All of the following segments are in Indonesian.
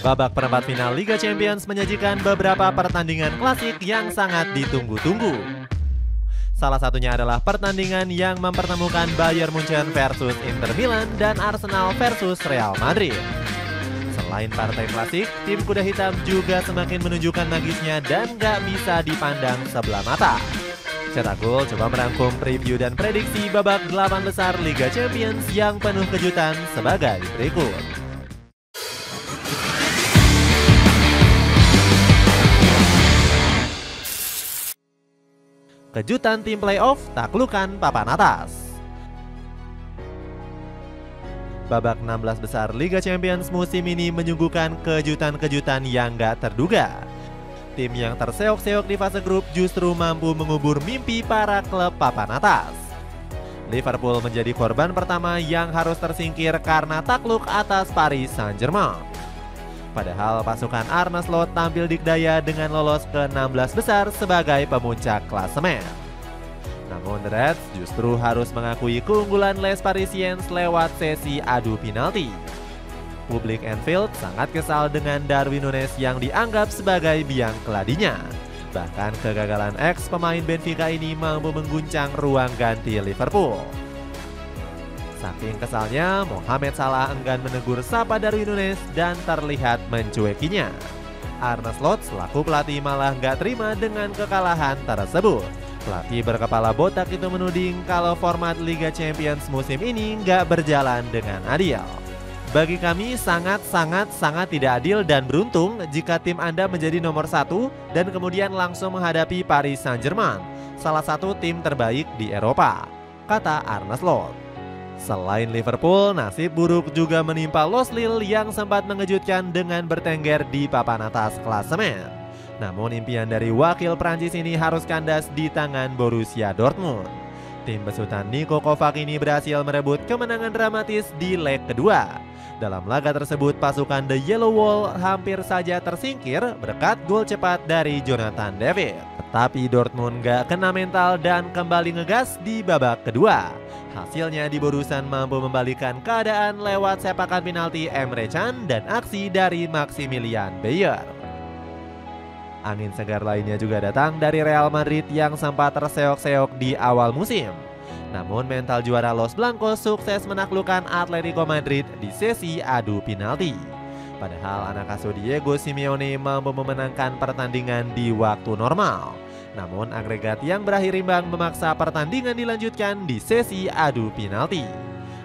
Babak perempat final Liga Champions menyajikan beberapa pertandingan klasik yang sangat ditunggu-tunggu. Salah satunya adalah pertandingan yang mempertemukan Bayern Munchen versus Inter Milan dan Arsenal versus Real Madrid. Selain partai klasik, tim kuda hitam juga semakin menunjukkan magisnya dan gak bisa dipandang sebelah mata. Cetak Gol coba merangkum preview dan prediksi babak 8 besar Liga Champions yang penuh kejutan sebagai berikut. Kejutan tim playoff taklukan papan atas. Babak 16 besar Liga Champions musim ini menyuguhkan kejutan-kejutan yang gak terduga. Tim yang terseok-seok di fase grup justru mampu mengubur mimpi para klub papan atas. Liverpool menjadi korban pertama yang harus tersingkir karena takluk atas Paris Saint-Germain. Padahal pasukan Arne Slot tampil dikdaya dengan lolos ke 16 besar sebagai pemuncak klasemen. Namun The Reds justru harus mengakui keunggulan Les Parisiens lewat sesi adu penalti. Publik Anfield sangat kesal dengan Darwin Núñez yang dianggap sebagai biang keladinya. Bahkan kegagalan ex pemain Benfica ini mampu mengguncang ruang ganti Liverpool. Saking kesalnya, Mohamed Salah enggan menegur sapa Darwin Núñez dan terlihat mencuekinya. Arne Slot selaku pelatih malah nggak terima dengan kekalahan tersebut. Pelatih berkepala botak itu menuding kalau format Liga Champions musim ini nggak berjalan dengan adil. Bagi kami sangat tidak adil dan beruntung jika tim Anda menjadi nomor 1 dan kemudian langsung menghadapi Paris Saint-Germain, salah satu tim terbaik di Eropa, kata Arne Slot. Selain Liverpool, nasib buruk juga menimpa Los Lille yang sempat mengejutkan dengan bertengger di papan atas klasemen. Namun impian dari wakil Prancis ini harus kandas di tangan Borussia Dortmund. Tim besutan Niko Kovac ini berhasil merebut kemenangan dramatis di leg kedua. Dalam laga tersebut, pasukan The Yellow Wall hampir saja tersingkir berkat gol cepat dari Jonathan David. Tetapi Dortmund gak kena mental dan kembali ngegas di babak kedua. Hasilnya di Borusan mampu membalikan keadaan lewat sepakan penalti Emre Can dan aksi dari Maximilian Bayer. Angin segar lainnya juga datang dari Real Madrid yang sempat terseok-seok di awal musim. Namun mental juara Los Blancos sukses menaklukkan Atletico Madrid di sesi adu penalti. Padahal anak asuh Diego Simeone mampu memenangkan pertandingan di waktu normal. Namun agregat yang berakhir imbang memaksa pertandingan dilanjutkan di sesi adu penalti.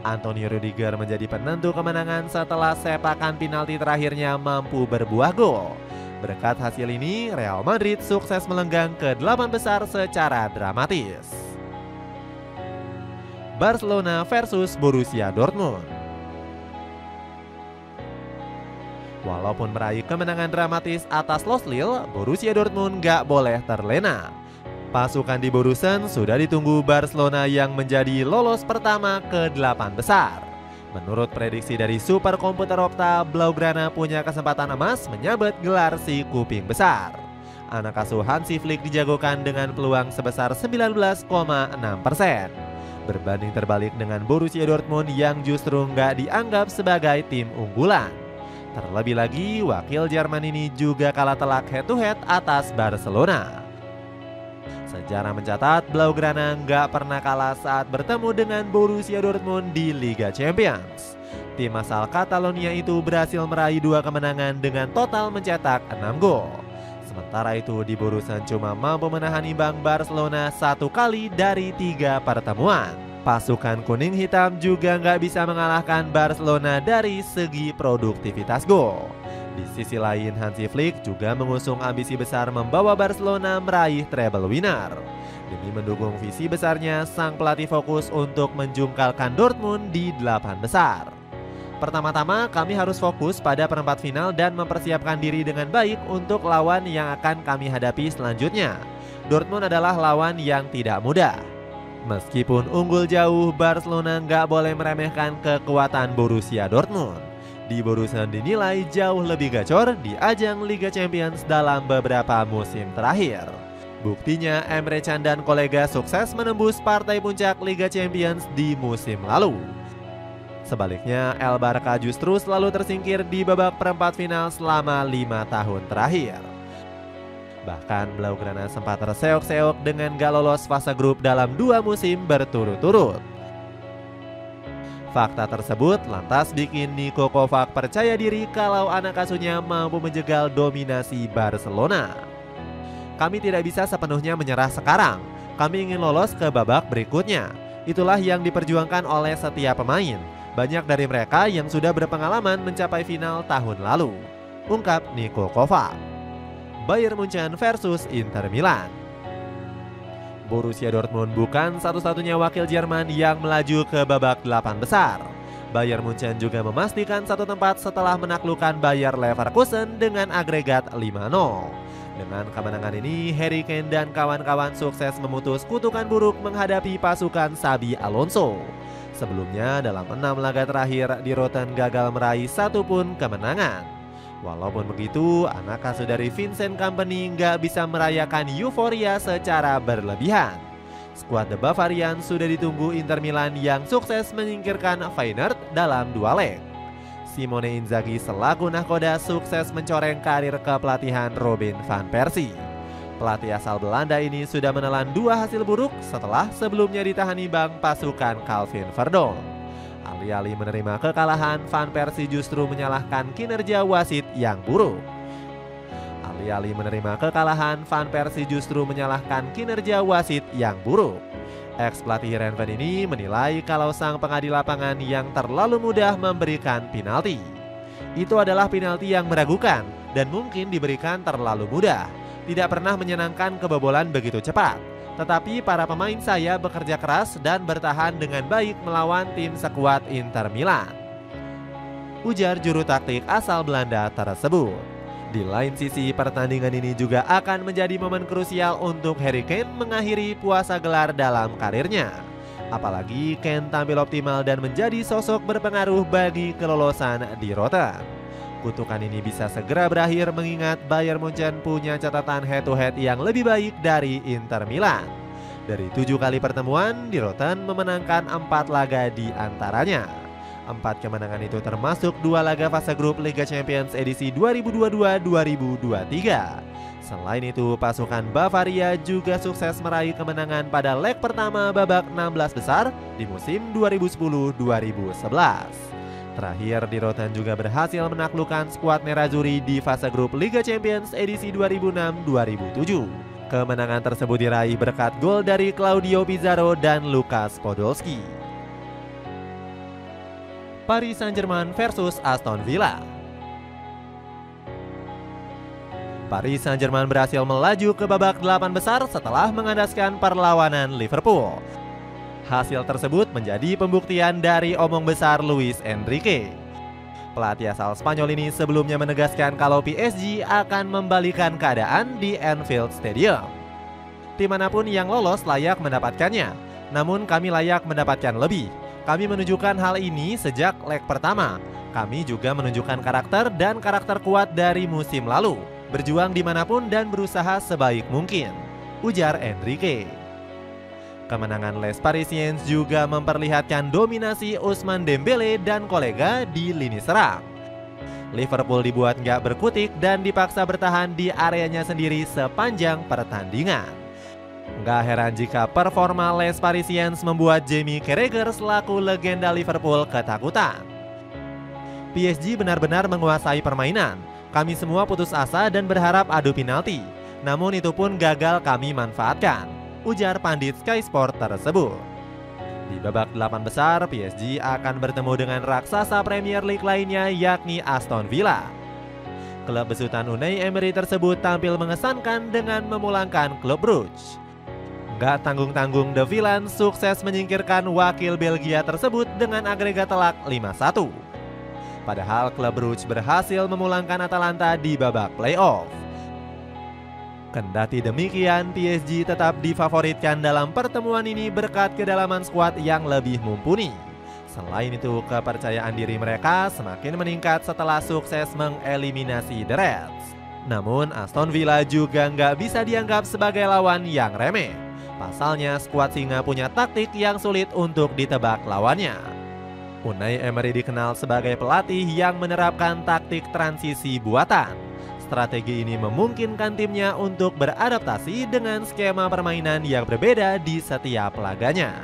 Antonio Rudiger menjadi penentu kemenangan setelah sepakan penalti terakhirnya mampu berbuah gol. Berkat hasil ini, Real Madrid sukses melenggang ke 8 besar secara dramatis. Barcelona versus Borussia Dortmund. Walaupun meraih kemenangan dramatis atas Los Lille, Borussia Dortmund gak boleh terlena. Pasukan di Borusan sudah ditunggu Barcelona yang menjadi lolos pertama ke 8 besar. Menurut prediksi dari superkomputer Opta, Blaugrana punya kesempatan emas menyabet gelar si kuping besar. Anak asuh Hansi Flick dijagokan dengan peluang sebesar 19,6%. Berbanding terbalik dengan Borussia Dortmund yang justru nggak dianggap sebagai tim unggulan. Terlebih lagi, wakil Jerman ini juga kalah telak head-to-head atas Barcelona. Sejarah mencatat, Blaugrana nggak pernah kalah saat bertemu dengan Borussia Dortmund di Liga Champions. Tim asal Catalonia itu berhasil meraih 2 kemenangan dengan total mencetak 6 gol. Sementara itu di Borusan cuma mampu menahan imbang Barcelona 1 kali dari 3 pertemuan. Pasukan kuning hitam juga nggak bisa mengalahkan Barcelona dari segi produktivitas gol. Di sisi lain, Hansi Flick juga mengusung ambisi besar membawa Barcelona meraih treble winner. Demi mendukung visi besarnya, sang pelatih fokus untuk menjungkalkan Dortmund di 8 besar. Pertama-tama, kami harus fokus pada perempat final dan mempersiapkan diri dengan baik untuk lawan yang akan kami hadapi selanjutnya. Dortmund adalah lawan yang tidak mudah. Meskipun unggul jauh, Barcelona nggak boleh meremehkan kekuatan Borussia Dortmund. Di Borusan dinilai jauh lebih gacor di ajang Liga Champions dalam beberapa musim terakhir. Buktinya Emre Can dan kolega sukses menembus partai puncak Liga Champions di musim lalu. Sebaliknya, El Barca justru selalu tersingkir di babak perempat final selama 5 tahun terakhir. Bahkan Blaugrana sempat terseok-seok dengan gak lolos fase grup dalam 2 musim berturut-turut. Fakta tersebut lantas bikin Niko Kovac percaya diri kalau anak asuhnya mampu menjegal dominasi Barcelona. Kami tidak bisa sepenuhnya menyerah sekarang. Kami ingin lolos ke babak berikutnya. Itulah yang diperjuangkan oleh setiap pemain. Banyak dari mereka yang sudah berpengalaman mencapai final tahun lalu, ungkap Niko Kovac. Bayern Munchen versus Inter Milan. Borussia Dortmund bukan satu-satunya wakil Jerman yang melaju ke babak 8 besar. Bayern Munchen juga memastikan satu tempat setelah menaklukkan Bayer Leverkusen dengan agregat 5-0. Dengan kemenangan ini, Harry Kane dan kawan-kawan sukses memutus kutukan buruk menghadapi pasukan Xabi Alonso. Sebelumnya dalam 6 laga terakhir di Rotten gagal meraih satu pun kemenangan. Walaupun begitu, anak asuh dari Vincent Kompany nggak bisa merayakan euforia secara berlebihan. Skuad The Bavarian sudah ditunggu Inter Milan yang sukses menyingkirkan Feyenoord dalam 2 leg. Simone Inzaghi selaku nahkoda sukses mencoreng karir kepelatihan Robin van Persie. Pelatih asal Belanda ini sudah menelan 2 hasil buruk setelah sebelumnya ditahan imbang pasukan Calvin Verdon. Alih-alih menerima kekalahan, Van Persie justru menyalahkan kinerja wasit yang buruk. Ex-pelatih Renven ini menilai kalau sang pengadil lapangan yang terlalu mudah memberikan penalti. Itu adalah penalti yang meragukan dan mungkin diberikan terlalu mudah. Tidak pernah menyenangkan kebobolan begitu cepat. Tetapi para pemain saya bekerja keras dan bertahan dengan baik melawan tim sekuat Inter Milan, ujar juru taktik asal Belanda tersebut. Di lain sisi, pertandingan ini juga akan menjadi momen krusial untuk Harry Kane mengakhiri puasa gelar dalam karirnya. Apalagi Kane tampil optimal dan menjadi sosok berpengaruh bagi kelolosan di Rotten. Kutukan ini bisa segera berakhir mengingat Bayern Munchen punya catatan head-to-head yang lebih baik dari Inter Milan. Dari 7 kali pertemuan, di Rotten memenangkan 4 laga di antaranya. 4 kemenangan itu termasuk 2 laga fase grup Liga Champions edisi 2022-2023. Selain itu, pasukan Bavaria juga sukses meraih kemenangan pada leg pertama babak 16 besar di musim 2010-2011. Terakhir, di Rotten juga berhasil menaklukkan skuad Nerazzurri di fase grup Liga Champions edisi 2006-2007. Kemenangan tersebut diraih berkat gol dari Claudio Pizarro dan Lukas Podolski. Paris Saint-Germain versus Aston Villa. Paris Saint-Germain berhasil melaju ke babak 8 besar setelah mengandaskan perlawanan Liverpool. Hasil tersebut menjadi pembuktian dari omong besar Luis Enrique. Pelatih asal Spanyol ini sebelumnya menegaskan kalau PSG akan membalikan keadaan di Anfield Stadium. Tim manapun yang lolos layak mendapatkannya, namun kami layak mendapatkan lebih. Kami menunjukkan hal ini sejak leg pertama. Kami juga menunjukkan karakter dan karakter kuat dari musim lalu, berjuang dimanapun dan berusaha sebaik mungkin, ujar Enrique. Kemenangan Les Parisiens juga memperlihatkan dominasi Ousmane Dembele dan kolega di lini serang. Liverpool dibuat nggak berkutik dan dipaksa bertahan di areanya sendiri sepanjang pertandingan. Nggak heran jika performa Les Parisiens membuat Jamie Carragher selaku legenda Liverpool ketakutan. PSG benar-benar menguasai permainan. Kami semua putus asa dan berharap adu penalti. Namun itu pun gagal kami manfaatkan, ujar pandit Sky Sport tersebut. Di babak 8 besar, PSG akan bertemu dengan raksasa Premier League lainnya yakni Aston Villa. Klub besutan Unai Emery tersebut tampil mengesankan dengan memulangkan klub Brugge. Gak tanggung-tanggung The Villain sukses menyingkirkan wakil Belgia tersebut dengan agregat telak 5-1. Padahal klub Brugge berhasil memulangkan Atalanta di babak playoff. Kendati demikian, PSG tetap difavoritkan dalam pertemuan ini berkat kedalaman skuad yang lebih mumpuni. Selain itu, kepercayaan diri mereka semakin meningkat setelah sukses mengeliminasi The Reds. Namun, Aston Villa juga nggak bisa dianggap sebagai lawan yang remeh. Pasalnya, skuad singa punya taktik yang sulit untuk ditebak lawannya. Unai Emery dikenal sebagai pelatih yang menerapkan taktik transisi buatan. Strategi ini memungkinkan timnya untuk beradaptasi dengan skema permainan yang berbeda di setiap laganya.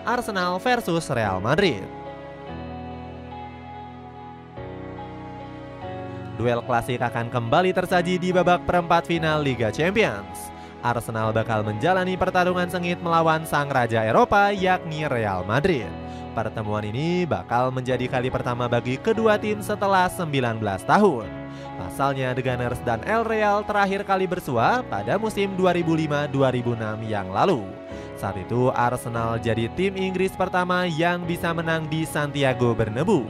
Arsenal versus Real Madrid. Duel klasik akan kembali tersaji di babak perempat final Liga Champions. Arsenal bakal menjalani pertarungan sengit melawan sang raja Eropa yakni Real Madrid. Pertemuan ini bakal menjadi kali pertama bagi kedua tim setelah 19 tahun. Pasalnya The Gunners dan El Real terakhir kali bersua pada musim 2005-2006 yang lalu. Saat itu Arsenal jadi tim Inggris pertama yang bisa menang di Santiago Bernabeu.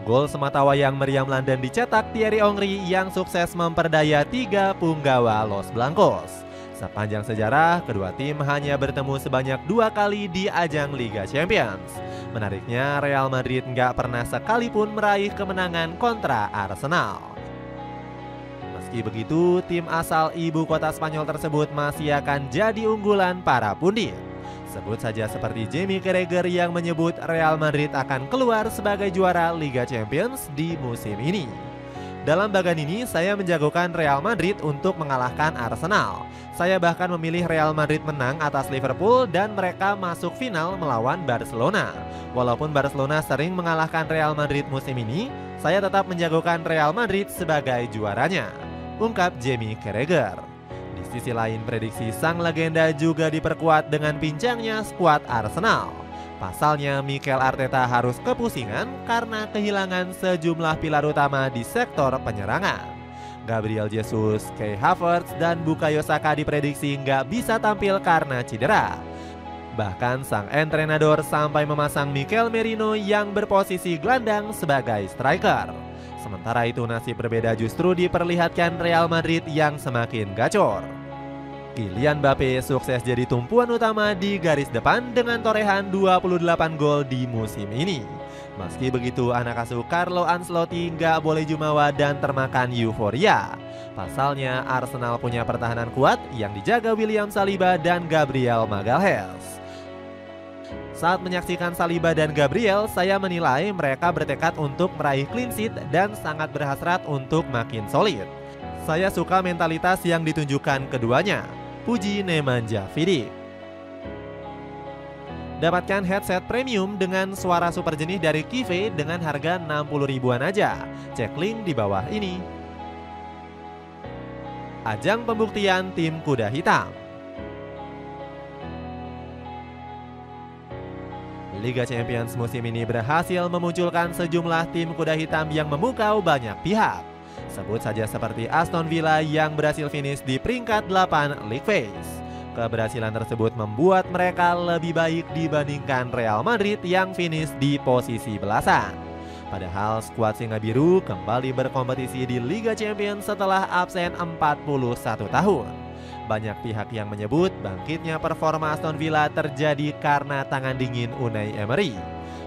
Gol sematawayang meriam London dicetak Thierry Henry yang sukses memperdaya 3 punggawa Los Blancos. Sepanjang sejarah, kedua tim hanya bertemu sebanyak 2 kali di ajang Liga Champions. Menariknya, Real Madrid nggak pernah sekalipun meraih kemenangan kontra Arsenal. Meski begitu, tim asal ibu kota Spanyol tersebut masih akan jadi unggulan para pundit. Sebut saja seperti Jamie Carragher yang menyebut Real Madrid akan keluar sebagai juara Liga Champions di musim ini. Dalam bagan ini, saya menjagokan Real Madrid untuk mengalahkan Arsenal. Saya bahkan memilih Real Madrid menang atas Liverpool dan mereka masuk final melawan Barcelona. Walaupun Barcelona sering mengalahkan Real Madrid musim ini, saya tetap menjagokan Real Madrid sebagai juaranya, ungkap Jamie Carragher. Di sisi lain, prediksi sang legenda juga diperkuat dengan pincangnya skuad Arsenal. Pasalnya, Mikel Arteta harus kepusingan karena kehilangan sejumlah pilar utama di sektor penyerangan. Gabriel Jesus, Kai Havertz, dan Bukayo Saka diprediksi nggak bisa tampil karena cedera. Bahkan sang entrenador sampai memasang Mikel Merino yang berposisi gelandang sebagai striker. Sementara itu nasib berbeda justru diperlihatkan Real Madrid yang semakin gacor. Kylian Mbappe sukses jadi tumpuan utama di garis depan dengan torehan 28 gol di musim ini. Meski begitu, anak asuh Carlo Ancelotti nggak boleh jumawa dan termakan euforia. Pasalnya, Arsenal punya pertahanan kuat yang dijaga William Saliba dan Gabriel Magalhaes. Saat menyaksikan Saliba dan Gabriel, saya menilai mereka bertekad untuk meraih clean sheet dan sangat berhasrat untuk makin solid. Saya suka mentalitas yang ditunjukkan keduanya, puji Nemanja Vidic. Dapatkan headset premium dengan suara super jernih dari Kive dengan harga 60 ribuan aja. Cek link di bawah ini. Ajang pembuktian tim kuda hitam. Liga Champions musim ini berhasil memunculkan sejumlah tim kuda hitam yang memukau banyak pihak. Sebut saja seperti Aston Villa yang berhasil finish di peringkat 8 League Phase. Keberhasilan tersebut membuat mereka lebih baik dibandingkan Real Madrid yang finish di posisi belasan. Padahal skuad Singa Biru kembali berkompetisi di Liga Champions setelah absen 41 tahun. Banyak pihak yang menyebut bangkitnya performa Aston Villa terjadi karena tangan dingin Unai Emery.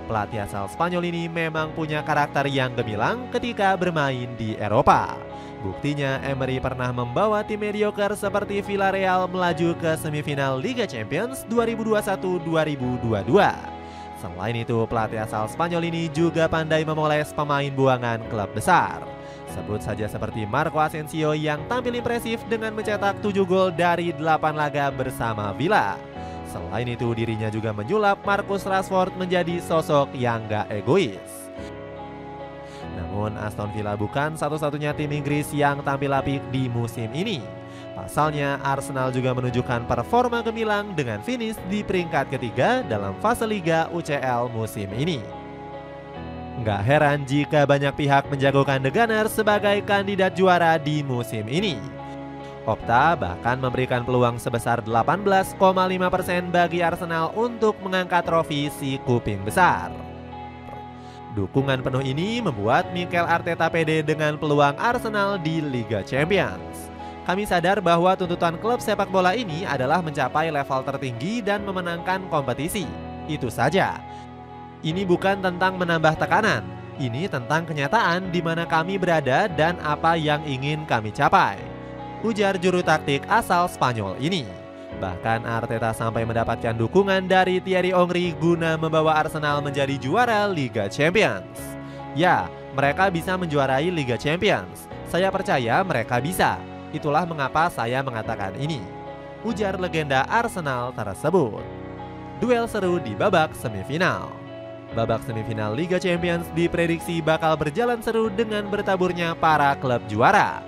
Pelatih asal Spanyol ini memang punya karakter yang gemilang ketika bermain di Eropa. Buktinya, Emery pernah membawa tim mediocre seperti Villarreal melaju ke semifinal Liga Champions 2021-2022. Selain itu, pelatih asal Spanyol ini juga pandai memoles pemain buangan klub besar. Sebut saja seperti Marco Asensio yang tampil impresif dengan mencetak 7 gol dari 8 laga bersama Villa. Selain itu, dirinya juga menyulap Marcus Rashford menjadi sosok yang gak egois. Namun Aston Villa bukan satu-satunya tim Inggris yang tampil apik di musim ini. Pasalnya, Arsenal juga menunjukkan performa gemilang dengan finish di peringkat ketiga dalam fase Liga UCL musim ini. Nggak heran jika banyak pihak menjagokan The Gunners sebagai kandidat juara di musim ini. Opta bahkan memberikan peluang sebesar 18,5% bagi Arsenal untuk mengangkat trofi si kuping besar. Dukungan penuh ini membuat Mikel Arteta pede dengan peluang Arsenal di Liga Champions. Kami sadar bahwa tuntutan klub sepak bola ini adalah mencapai level tertinggi dan memenangkan kompetisi. Itu saja. Ini bukan tentang menambah tekanan. Ini tentang kenyataan di mana kami berada dan apa yang ingin kami capai, ujar juru taktik asal Spanyol ini. Bahkan Arteta sampai mendapatkan dukungan dari Thierry Henry guna membawa Arsenal menjadi juara Liga Champions. Ya, mereka bisa menjuarai Liga Champions. Saya percaya mereka bisa. Itulah mengapa saya mengatakan ini, ujar legenda Arsenal tersebut. Duel seru di babak semifinal. Babak semifinal Liga Champions diprediksi bakal berjalan seru dengan bertaburnya para klub juara.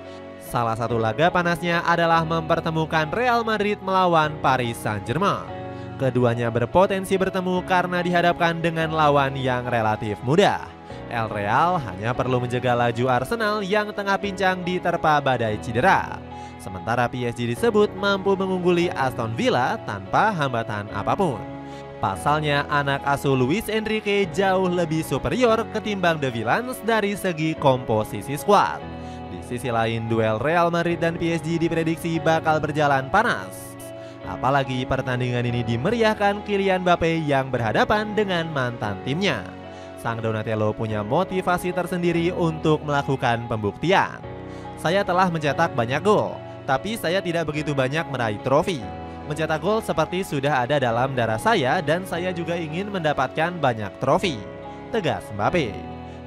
Salah satu laga panasnya adalah mempertemukan Real Madrid melawan Paris Saint-Germain. Keduanya berpotensi bertemu karena dihadapkan dengan lawan yang relatif mudah. El Real hanya perlu menjaga laju Arsenal yang tengah pincang diterpa badai cedera. Sementara PSG disebut mampu mengungguli Aston Villa tanpa hambatan apapun. Pasalnya anak asuh Luis Enrique jauh lebih superior ketimbang The Villains dari segi komposisi skuad. Di sisi lain, duel Real Madrid dan PSG diprediksi bakal berjalan panas. Apalagi pertandingan ini dimeriahkan Kylian Mbappe yang berhadapan dengan mantan timnya. Sang Donatello punya motivasi tersendiri untuk melakukan pembuktian. Saya telah mencetak banyak gol, tapi saya tidak begitu banyak meraih trofi. Mencetak gol seperti sudah ada dalam darah saya dan saya juga ingin mendapatkan banyak trofi, tegas Mbappe.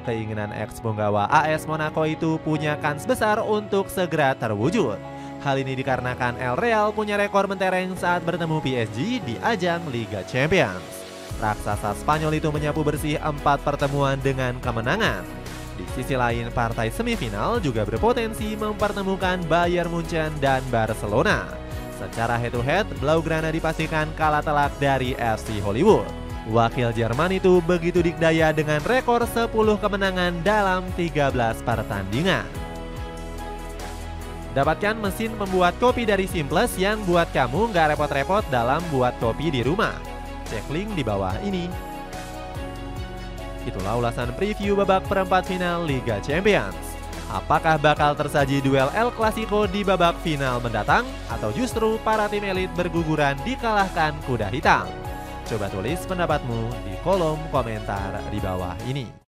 Keinginan ex-punggawa AS Monaco itu punya kans besar untuk segera terwujud. Hal ini dikarenakan El Real punya rekor mentereng saat bertemu PSG di ajang Liga Champions. Raksasa Spanyol itu menyapu bersih 4 pertemuan dengan kemenangan. Di sisi lain, partai semifinal juga berpotensi mempertemukan Bayern Munchen dan Barcelona. Secara head-to-head, Blaugrana dipastikan kalah telak dari FC Hollywood. Wakil Jerman itu begitu dikdaya dengan rekor 10 kemenangan dalam 13 pertandingan. Dapatkan mesin pembuat kopi dari Simples yang buat kamu nggak repot-repot dalam buat kopi di rumah. Cek link di bawah ini. Itulah ulasan preview babak perempat final Liga Champions. Apakah bakal tersaji duel El Clasico di babak final mendatang? Atau justru para tim elit berguguran dikalahkan kuda hitam? Coba tulis pendapatmu di kolom komentar di bawah ini.